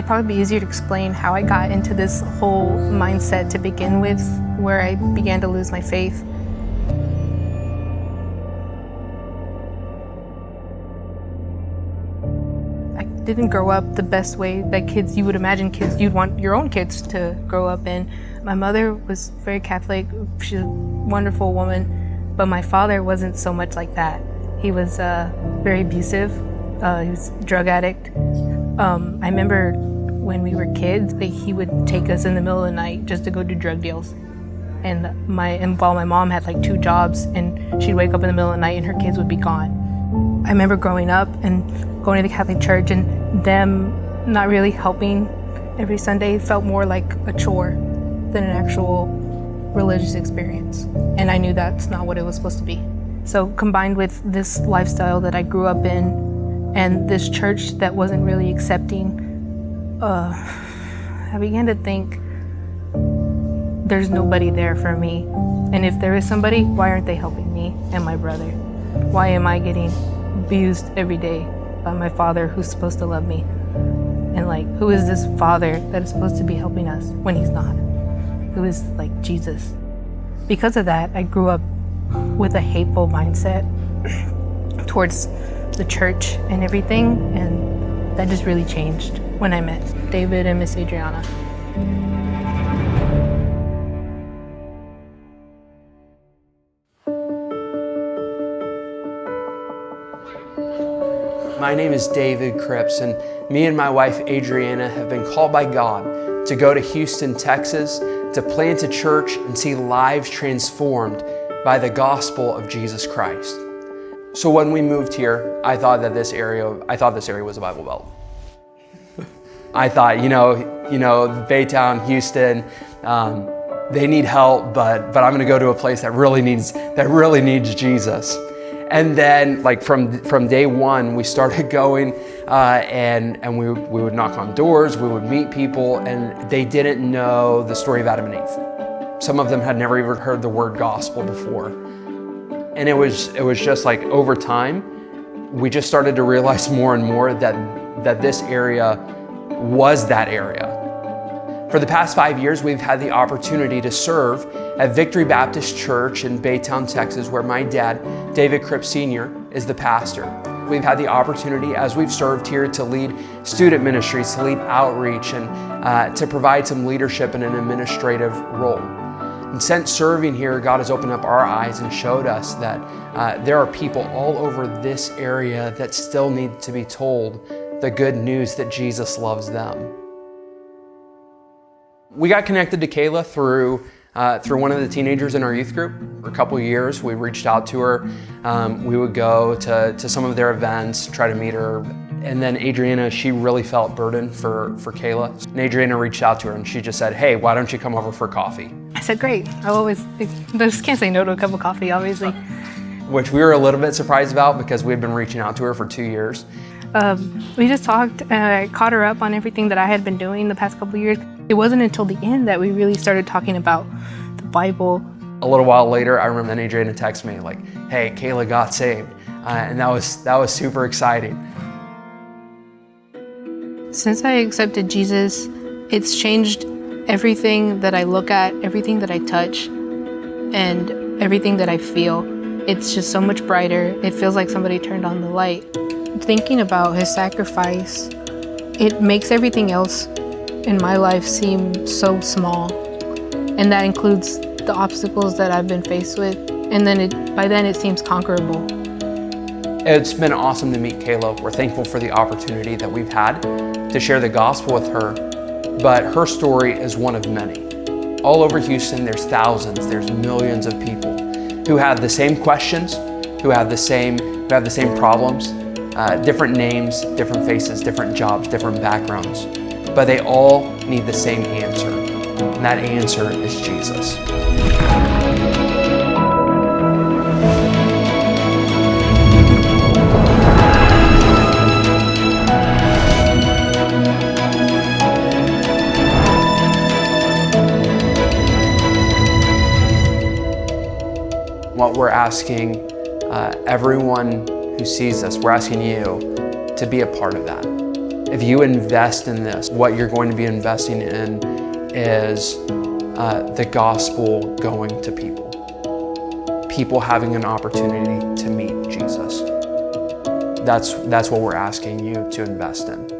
It'd probably be easier to explain how I got into this whole mindset to begin with, where I began to lose my faith. I didn't grow up the best way that you would imagine you'd want your own kids to grow up in. My mother was very Catholic. She's a wonderful woman, but my father wasn't so much like that. He was very abusive. He was a drug addict. I remember when we were kids, he would take us in the middle of the night just to go do drug deals. And while my mom had like 2 jobs, and she'd wake up in the middle of the night and her kids would be gone. I remember growing up and going to the Catholic church and them not really helping every Sunday. It felt more like a chore than an actual religious experience. And I knew that's not what it was supposed to be. So combined with this lifestyle that I grew up in and this church that wasn't really accepting, I began to think there's nobody there for me. And if there is somebody, why aren't they helping me and my brother? Why am I getting abused every day by my father who's supposed to love me? And like, who is this father that is supposed to be helping us when he's not? Who is like Jesus? Because of that, I grew up with a hateful mindset towards the church and everything, and that just really changed when I met David and Miss Adrianna. My name is David Cripps, and me and my wife Adrianna have been called by God to go to Houston, Texas, to plant a church and see lives transformed by the gospel of Jesus Christ. So when we moved here, I thought this area was a Bible Belt. I thought, Baytown, Houston, they need help, but I'm gonna go to a place that really needs Jesus. And then, like from day one, we started going, and we would knock on doors, we would meet people, and they didn't know the story of Adam and Eve. Some of them had never even heard the word gospel before. And it was just like over time, we just started to realize more and more that this area was that area. For the past 5 years, we've had the opportunity to serve at Victory Baptist Church in Baytown, Texas, where my dad, David Cripps Sr., is the pastor. We've had the opportunity, as we've served here, to lead student ministries, to lead outreach, and to provide some leadership in an administrative role. And since serving here, God has opened up our eyes and showed us that there are people all over this area that still need to be told the good news that Jesus loves them. We got connected to Kayla through one of the teenagers in our youth group. For a couple of years, we reached out to her. We would go to some of their events, try to meet her. And then Adrianna, she really felt burdened for Kayla. And Adrianna reached out to her and she just said, "Hey, why don't you come over for coffee?" I said, great. I just can't say no to a cup of coffee, obviously. Which we were a little bit surprised about because we'd been reaching out to her for 2 years. We just talked and I caught her up on everything that I had been doing the past couple of years. It wasn't until the end that we really started talking about the Bible. A little while later, I remember then Adrianna texted me like, "Hey, Kayla got saved." And that was super exciting. Since I accepted Jesus, it's changed everything that I look at, everything that I touch, and everything that I feel. It's just so much brighter. It feels like somebody turned on the light. Thinking about his sacrifice, it makes everything else in my life seem so small. And that includes the obstacles that I've been faced with. And then by then it seems conquerable. It's been awesome to meet Kayla. We're thankful for the opportunity that we've had to share the gospel with her, but her story is one of many. All over Houston, there's thousands, there's millions of people who have the same questions, who have the same problems, different names, different faces, different jobs, different backgrounds, but they all need the same answer, and that answer is Jesus. What we're asking everyone who sees this, we're asking you to be a part of that. If you invest in this, what you're going to be investing in is the gospel going to people. People having an opportunity to meet Jesus. That's what we're asking you to invest in.